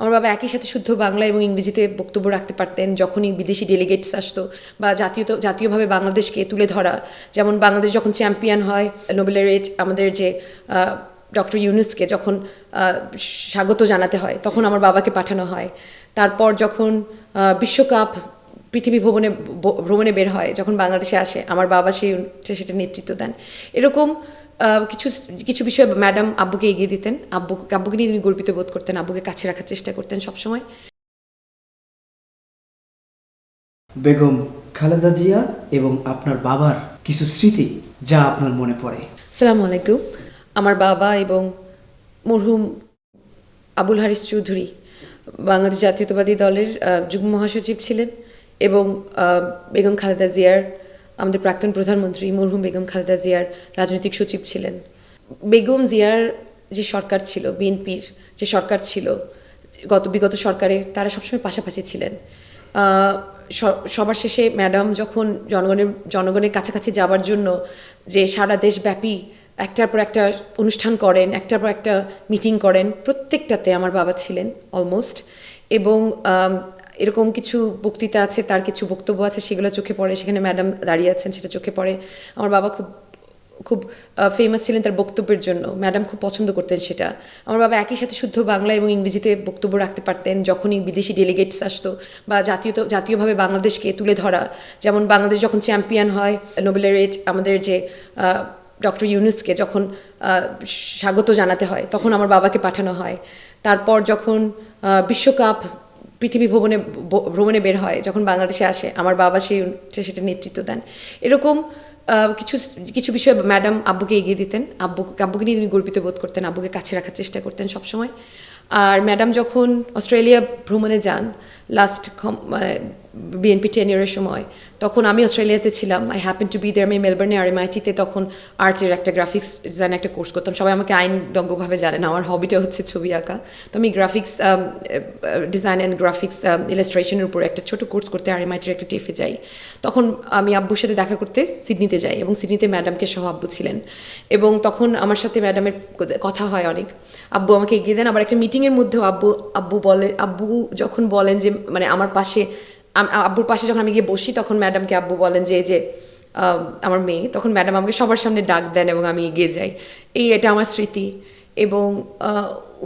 আমার বাবা একই সাথে শুদ্ধ বাংলা এবং ইংরেজিতে বক্তব্য রাখতে পারতেন যখনই বিদেশি ডেলিগেটস আসতো বা জাতীয়ভাবে বাংলাদেশকে তুলে ধরা, যেমন বাংলাদেশ যখন চ্যাম্পিয়ন হয় নোবেলারেট আমাদের যে ডক্টর ইউনুসকে যখন স্বাগত জানাতে হয় তখন আমার বাবাকে পাঠানো হয়। তারপর যখন বিশ্বকাপ পৃথিবী ভ্রমণে বের হয়, যখন বাংলাদেশে আসে আমার বাবা সেটা নেতৃত্ব দেন। এরকম কিছু কিছু বিষয়ে ম্যাডাম আব্বুকে এগিয়ে দিতেন, আব্বুকে নিয়ে তিনি গর্বিত বোধ করতেন, আব্বুকে কাছে রাখার চেষ্টা করতেন সবসময়। বেগম খালেদা জিয়া এবং আপনার বাবার কিছু স্মৃতি যা আপনার মনে পড়ে। আসসালামু আলাইকুম। আমার বাবা এবং মরহুম আবুল হারিস চৌধুরী বাংলাদেশ জাতীয়তাবাদী দলের যুগ্ম মহাসচিব ছিলেন এবং বেগম খালেদা জিয়ার, আমাদের প্রাক্তন প্রধানমন্ত্রী মরহুম বেগম খালেদা জিয়ার রাজনৈতিক সচিব ছিলেন। বেগম জিয়ার যে সরকার ছিল, বিএনপির যে সরকার ছিল বিগত সরকারে, তারা সবসময় পাশাপাশি ছিলেন। সবার শেষে ম্যাডাম যখন জনগণের কাছাকাছি যাবার জন্য যে সারা দেশব্যাপী একটার পর একটা অনুষ্ঠান করেন, একটার পর একটা মিটিং করেন, প্রত্যেকটাতে আমার বাবা ছিলেন অলমোস্ট। এবং এরকম কিছু বক্তৃতা আছে, তার কিছু বক্তব্য আছে, সেগুলো চোখে পড়ে, সেখানে ম্যাডাম দাঁড়িয়ে আছেন, সেটা চোখে পড়ে। আমার বাবা খুব ফেমাস ছিলেন তার বক্তব্যের জন্য, ম্যাডাম খুব পছন্দ করতেন সেটা। আমার বাবা একই সাথে শুদ্ধ বাংলা এবং ইংরেজিতে বক্তব্য রাখতে পারতেন যখনই বিদেশি ডেলিগেটস আসতো বা জাতীয়ভাবে বাংলাদেশকে তুলে ধরা, যেমন বাংলাদেশ যখন চ্যাম্পিয়ন হয় নোবেলারেট আমাদের যে ডক্টর ইউনুসকে যখন স্বাগত জানাতে হয় তখন আমার বাবাকে পাঠানো হয়। তারপর যখন বিশ্বকাপ পৃথিবী ভ্রমণে বের হয়, যখন বাংলাদেশে আসে আমার বাবা সেটা নেতৃত্ব দেন। এরকম কিছু কিছু বিষয়ে ম্যাডাম আব্বুকে এগিয়ে দিতেন, আব্বুকে নিয়ে তিনি গর্বিত বোধ করতেন, আব্বুকে কাছে রাখার চেষ্টা করতেন সবসময়। আর ম্যাডাম যখন অস্ট্রেলিয়া ভ্রমণে যান লাস্ট বিএনপি টেনিয়রের সময়, তখন আমি অস্ট্রেলিয়াতে ছিলাম। I happen to be there. আমি মেলবোর্নে RMIT-তে তখন আর্টের একটা গ্রাফিক্স ডিজাইন একটা কোর্স করতাম। সবাই আমাকে আইনজ্ঞভাবে জানে না, আমার হবিটা হচ্ছে ছবি আঁকা। তো আমি গ্রাফিক্স ডিজাইন অ্যান্ড গ্রাফিক্স ইলাস্ট্রেশনের উপর একটা ছোটো কোর্স করতে RMIT-র একটা টেফে যাই। তখন আমি আব্বুর সাথে দেখা করতে সিডনিতে যাই এবং সিডনিতে ম্যাডামকে সহ আব্বু ছিলেন এবং তখন আমার সাথে ম্যাডামের কথা হয় অনেক। আব্বু আমাকে এগিয়ে দেন। আবার একটা মিটিংয়ের মধ্যেও আব্বু যখন বলেন যে মানে আব্বুর পাশে যখন আমি গিয়ে বসি তখন ম্যাডামকে আব্বু বলেন যে আমার মেয়ে, তখন ম্যাডাম আমাকে সবার সামনে ডাক দেন এবং আমি এগিয়ে যাই। এটা আমার স্মৃতি। এবং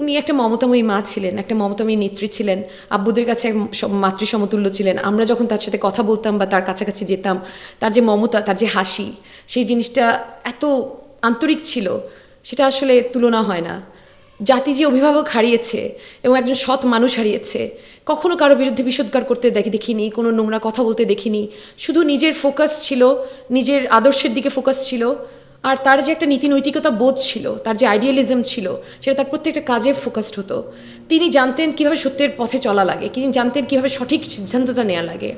উনি একটা মমতাময়ী মা ছিলেন, একটা মমতাময়ী নেত্রী ছিলেন, আব্বুদের কাছে এক মাতৃ সমতুল্য ছিলেন। আমরা যখন তার সাথে কথা বলতাম বা তার কাছাকাছি যেতাম, তার যে মমতা, তার যে হাসি, সেই জিনিসটা এত আন্তরিক ছিল, সেটা আসলে তুলনা হয় না। জাতি যে অভিভাবক হারিয়েছে এবং একজন সৎ মানুষ হারিয়েছে, কখনো কারো বিরুদ্ধে বিষোদ্গার করতে দেখিনি, কোনো নোংরা কথা বলতে দেখিনি। শুধু নিজের ফোকাস ছিল, নিজের আদর্শের দিকে ফোকাস ছিল, আর তার যে একটা নীতি নৈতিকতা বোধ ছিল, তার যে আইডিয়ালিজম ছিল, সেটা তার প্রত্যেকটা কাজে ফোকাসড হতো। তিনি জানতেন কীভাবে সত্যের পথে চলা লাগে, তিনি জানতেন কীভাবে সঠিক সিদ্ধান্তটা নেওয়া লাগে।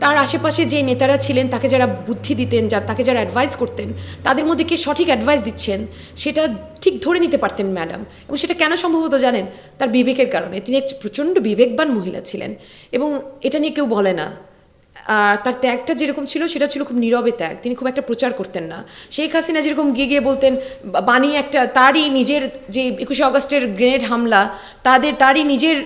তার আশেপাশে যে নেতারা ছিলেন, তাকে যারা বুদ্ধি দিতেন, তাকে যারা অ্যাডভাইস করতেন, তাদের মধ্যে কে সঠিক অ্যাডভাইস দিচ্ছেন সেটা ঠিক ধরে নিতে পারতেন ম্যাডাম। এবং সেটা কেন সম্ভব হতো জানেন? তার বিবেকের কারণে। তিনি এক প্রচণ্ড বিবেকবান মহিলা ছিলেন এবং এটা নিয়ে কেউ বলে না। তার ত্যাগটা যেরকম ছিল সেটা ছিল খুব নীরবে ত্যাগ, তিনি খুব একটা প্রচার করতেন না। শেখ হাসিনা যেরকম গিয়ে বলতেন, বানিয়ে একটা তারই নিজের যে 21শে আগস্টের গ্রেনেড হামলা, তারই নিজের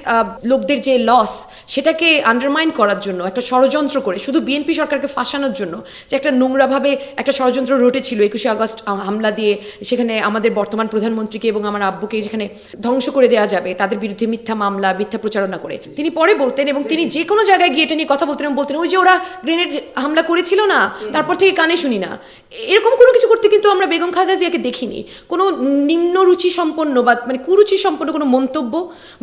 লোকদের যে লস, সেটাকে আন্ডারমাইন করার জন্য একটা ষড়যন্ত্র করে, শুধু বিএনপি সরকারকে ফাঁসানোর জন্য যে একটা নোংরাভাবে একটা ষড়যন্ত্র রটেছিল 21শে আগস্ট হামলা দিয়ে, সেখানে আমাদের বর্তমান প্রধানমন্ত্রীকে এবং আমার আব্বুকে যেখানে ধ্বংস করে দেওয়া যাবে, তাদের বিরুদ্ধে মিথ্যা মামলা, মিথ্যা প্রচারণা করে তিনি পরে বলতেন এবং তিনি যে কোনো জায়গায় গিয়ে এটা নিয়ে কথা বলতেন এবং বলতেন ওই যে ওরা গ্রেনেড হামলা করেছিল না, তারপর থেকে কানে শুনি না। এরকম কোনো কিছু করতে কিন্তু আমরা বেগম খালেদা জিয়াকে দেখিনি। কোনো নিম্নরুচি সম্পন্ন বা মানে কুরুচি সম্পন্ন কোনো মন্তব্য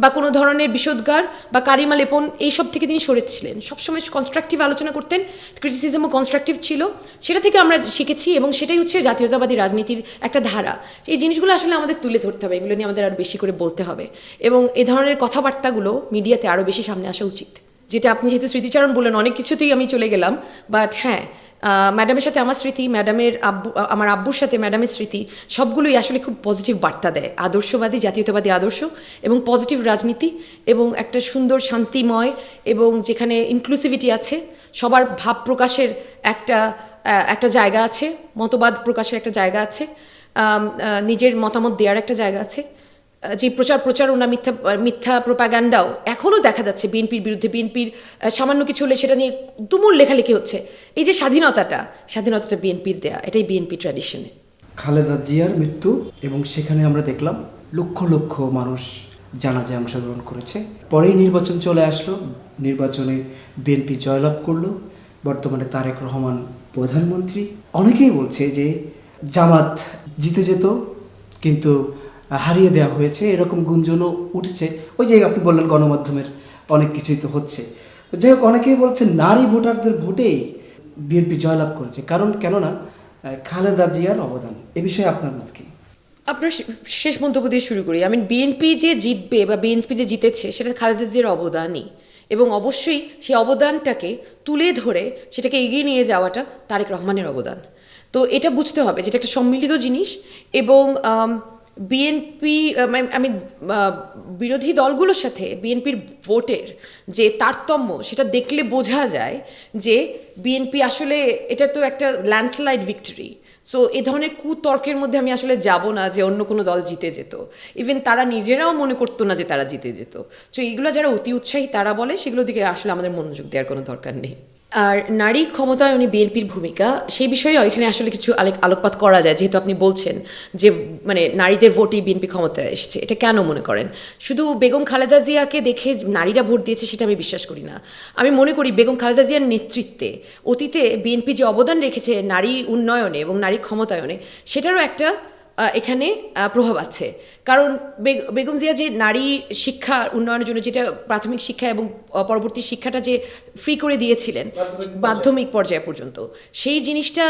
বা কোনো ধরনের বিষোদ্গার বা কারিমা লেপন এইসব থেকে তিনি সরেছিলেন। সবসময় কনস্ট্রাকটিভ আলোচনা করতেন, ক্রিটিসিজমও কনস্ট্রাকটিভ ছিল। সেটা থেকে আমরা শিখেছি এবং সেটাই হচ্ছে জাতীয়তাবাদী রাজনীতির একটা ধারা। এই জিনিসগুলো আসলে আমাদের তুলে ধরতে হবে, এগুলো নিয়ে আমাদের আরও বেশি করে বলতে হবে এবং এ ধরনের কথাবার্তাগুলো মিডিয়াতে আরও বেশি সামনে আসা উচিত। যেটা আপনি যেহেতু স্মৃতিচারণ বললেন, অনেক কিছুতেই আমি চলে গেলাম, বাট হ্যাঁ, ম্যাডামের সাথে আমার স্মৃতি, আমার আব্বুর সাথে ম্যাডামের স্মৃতি সবগুলোই আসলে খুব পজিটিভ বার্তা দেয়। আদর্শবাদী, জাতীয়তাবাদী আদর্শ এবং পজিটিভ রাজনীতি এবং একটা সুন্দর শান্তিময় এবং যেখানে ইনক্লুসিভিটি আছে, সবার ভাব প্রকাশের একটা জায়গা আছে, মতবাদ প্রকাশের একটা জায়গা আছে, নিজের মতামত দেওয়ার একটা জায়গা আছে। যে প্রচারণা মিথ্যা প্রোপাগান্ডাও এখনও দেখা যাচ্ছে বিএনপির বিরুদ্ধে, বিএনপির সামান্য কিছু হলে সেটা নিয়ে তুমুল লেখালেখি হচ্ছে। এই যে স্বাধীনতাটা বিএনপির দেয়া, এটাই বিএনপি ট্র্যাডিশনে। খালেদা জিয়ার মৃত্যু এবং সেখানে আমরা দেখলাম লক্ষ লক্ষ মানুষ জানাজায় অংশগ্রহণ করেছে। পরেই নির্বাচন চলে আসলো, নির্বাচনে বিএনপি জয়লাভ করলো, বর্তমানে তারেক রহমান প্রধানমন্ত্রী। অনেকেই বলছে যে জামাত জিতে যেত, কিন্তু হারিয়ে দেওয়া হয়েছে, এরকম গুঞ্জনও উঠেছে। ওই যে আপনি বললেন গণমাধ্যমের অনেক কিছুই তো হচ্ছে। যাই হোক, অনেকেই বলছে নারী ভোটারদের ভোটেই বিএনপি জয়লাভ করেছে, কেননা খালেদা জিয়ার অবদান। এ বিষয়ে আপনার মত কি? আপনার শেষ মন্তব্য দিয়ে শুরু করি। বিএনপি যে জিতবে বা বিএনপি যে জিতেছে সেটা খালেদা জিয়ার অবদানই, এবং অবশ্যই সেই অবদানটাকে তুলে ধরে সেটাকে এগিয়ে নিয়ে যাওয়াটা তারেক রহমানের অবদান। তো এটা বুঝতে হবে যেটা একটা সম্মিলিত জিনিস। এবং বিএনপি আমি বিরোধী দলগুলোর সাথে বিএনপির ভোটের যে তারতম্য সেটা দেখলে বোঝা যায় যে বিএনপি আসলে এটা তো একটা ল্যান্ডস্লাইড ভিক্টরি। সো এই ধরনের কুতর্কের মধ্যে আমি আসলে যাব না যে অন্য কোনো দল জিতে যেত। ইভেন তারা নিজেরাও মনে করতো না যে তারা জিতে যেত। সো এগুলো যারা অতি উৎসাহী তারা বলে, সেগুলোর দিকে আসলে আমাদের মনোযোগ দেওয়ার কোনো দরকার নেই। আর নারী ক্ষমতায়নে বিএনপির ভূমিকা, সেই বিষয়ে এখানে আসলে কিছু আলোকপাত করা যায়। যেহেতু আপনি বলছেন যে নারীদের ভোটেই বিএনপি ক্ষমতায় এসেছে, এটা কেন মনে করেন? শুধু বেগম খালেদা জিয়াকে দেখে নারীরা ভোট দিয়েছে সেটা আমি বিশ্বাস করি না। আমি মনে করি বেগম খালেদা জিয়ার নেতৃত্বে অতীতে বিএনপি যে অবদান রেখেছে নারী উন্নয়নে এবং নারী ক্ষমতায়নে, সেটারও একটা এখানে প্রভাব আছে। কারণ বেগম জিয়া যে নারী শিক্ষা উন্নয়নের জন্য যেটা প্রাথমিক শিক্ষা এবং পরবর্তী শিক্ষাটা যে ফ্রি করে দিয়েছিলেন মাধ্যমিক পর্যায় পর্যন্ত, সেই জিনিসটা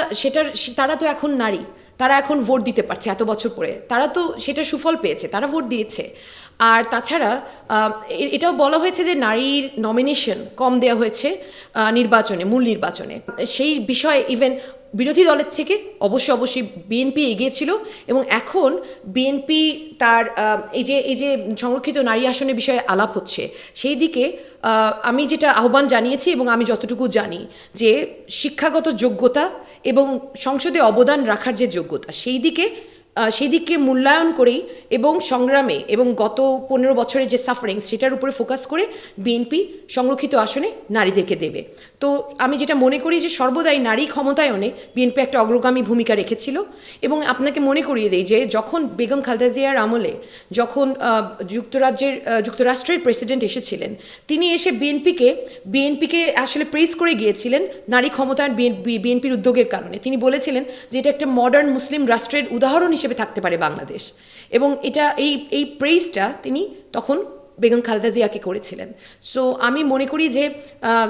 তারা তো এখন নারী, তারা এখন ভোট দিতে পারছে এত বছর পরে, তারা তো সেটা সুফল পেয়েছে, তারা ভোট দিয়েছে। আর তাছাড়া এটাও বলা হয়েছে যে নারীর নমিনেশন কম দেওয়া হয়েছে মূল নির্বাচনে। সেই বিষয়ে ইভেন বিরোধী দলের থেকে অবশ্যই বিএনপি এগিয়েছিল, এবং এখন বিএনপি তার এই যে সংরক্ষিত নারী আসনের বিষয়ে আলাপ হচ্ছে, সেই দিকে আমি যেটা আহ্বান জানিয়েছি এবং আমি যতটুকু জানি যে শিক্ষাগত যোগ্যতা এবং সংসদে অবদান রাখার যে যোগ্যতা, সেই দিকে মূল্যায়ন করেই এবং সংগ্রামে এবং গত 15 বছরের যে সাফারিংস সেটার উপরে ফোকাস করে বিএনপি সংরক্ষিত আসনে নারীদেরকে দেবে। তো আমি যেটা মনে করি যে সর্বদাই নারী ক্ষমতায়নে বিএনপি একটা অগ্রগামী ভূমিকা রেখেছিল। এবং আপনাকে মনে করিয়ে দেই যে যখন বেগম খালেদা জিয়ার আমলে যখন যুক্তরাষ্ট্রের প্রেসিডেন্ট এসেছিলেন, তিনি এসে বিএনপিকে আসলে প্রেজ করে গিয়েছিলেন নারী ক্ষমতায়ন বিএনপির উদ্যোগের কারণে। তিনি বলেছিলেন যে এটা একটা মডার্ন মুসলিম রাষ্ট্রের উদাহরণ হিসেবে থাকতে পারে বাংলাদেশ, এবং এই প্রেজটা তিনি তখন বেগম খালেদা জিয়াকে করেছিলেন। সো আমি মনে করি যে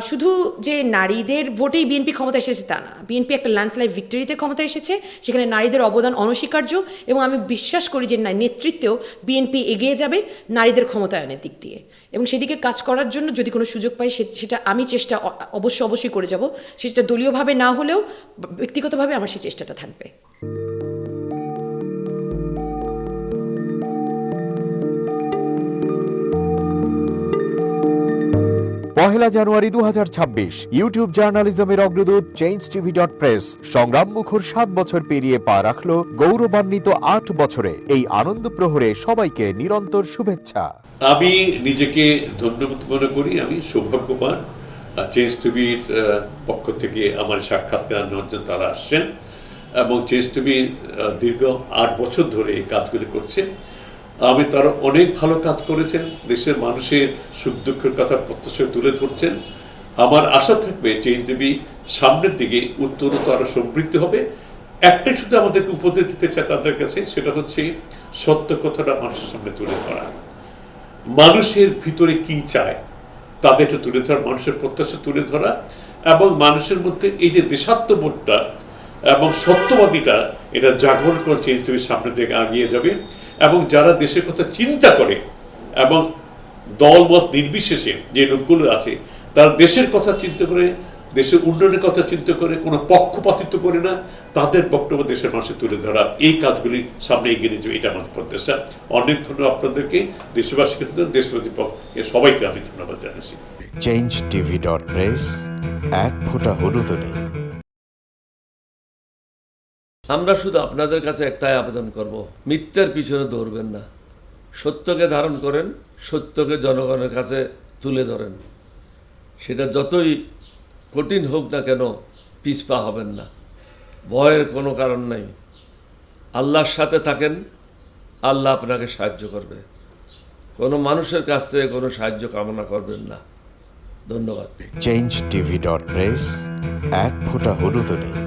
শুধু যে নারীদের ভোটেই বিএনপি ক্ষমতা এসেছে তা না, বিএনপি একটা ল্যান্ডস্লাইড ভিক্টরিতে ক্ষমতা এসেছে, সেখানে নারীদের অবদান অনস্বীকার্য, এবং আমি বিশ্বাস করি যে নেতৃত্বেও বিএনপি এগিয়ে যাবে নারীদের ক্ষমতায়নের দিক দিয়ে, এবং সেদিকে কাজ করার জন্য যদি কোনো সুযোগ পাই সেটা আমি চেষ্টা অবশ্যই করে যাব। সেটা দলীয়ভাবে না হলেও ব্যক্তিগতভাবে আমার সেই চেষ্টাটা থাকবে। পহেলা জানুয়ারি 2026 ইউটিউব জার্নালিজমের অগ্রদূত changeTV.press সংগ্রাম মুখর 7 বছর পেরিয়ে পা রাখলো গৌরবান্বিত 8 বছরে। এই আনন্দ প্রহরে সবাইকে নিরন্তর শুভেচ্ছা। আমি নিজেকে ধন্যবাদ মনে করি, আমি সৌভাগ্যবান। চেঞ্জ টিভির পক্ষ থেকে আমার সাক্ষাৎকার নেওয়ার জন্য তারা আসছেন, এবং চেঞ্জ টিভি দীর্ঘ 8 বছর ধরে এই কাজগুলি করছে। তারা অনেক ভালো কাজ করেছেন, দেশের মানুষের সুখ দুঃখের কথা প্রত্যক্ষ তুলে ধরছেন। আমার আশা থাকবে চেঞ্জ টিভি সামনের দিকে উত্তরোত্তর আরো সমৃদ্ধ হবে। একটাই শুধু আমাদেরকে উপদেশ দিতে চায় তাদের কাছে, সেটা হচ্ছে সত্য কথাটা মানুষের সামনে তুলে ধরা, মানুষের ভিতরে কি চায় তাদেরটা তুলে ধরা, মানুষের প্রত্যাশা তুলে ধরা, এবং মানুষের মধ্যে এই যে দেশাত্মবোধটা এবং সত্যবাদীটা এটা জাগরণ করে চেঞ্জ টিভির সামনের দিকে এগিয়ে যাবে। এবং যারা দেশের কথা চিন্তা করে এবং দলমত নির্বিশেষে যে লোকগুলো আছে, তারা দেশের কথা চিন্তা করে, দেশের উন্নয়নের কথা চিন্তা করে, কোনো পক্ষপাতিত্ব করে না, তাদের বক্তব্য দেশের মানুষে তুলে ধরা, এই কাজগুলি সামনে এগিয়ে নিয়ে যাবে, এটা আমাদের প্রত্যাশা। অনেক ধন্যবাদ আপনাদেরকে, দেশবাসীকে, দেশবাসী পক্ষে সবাইকে আমি ধন্যবাদ জানাচ্ছি। changeTV.press এক ফোঁটা হলুদ নেই। আমরা শুধু আপনাদের কাছে একটাই আবেদন করব, মিথ্যার পিছনে দৌড়বেন না, সত্যকে ধারণ করেন, সত্যকে জনগণের কাছে তুলে ধরেন। সেটা যতই কঠিন হোক না কেন পিছপা হবেন না, ভয়ের কোনো কারণ নাই। আল্লাহর সাথে থাকেন, আল্লাহ আপনাকে সাহায্য করবে। কোনো মানুষের কাছ থেকে কোনো সাহায্য কামনা করবেন না। ধন্যবাদ। changeTV.press, এক ফোঁটা হলুদও নেই।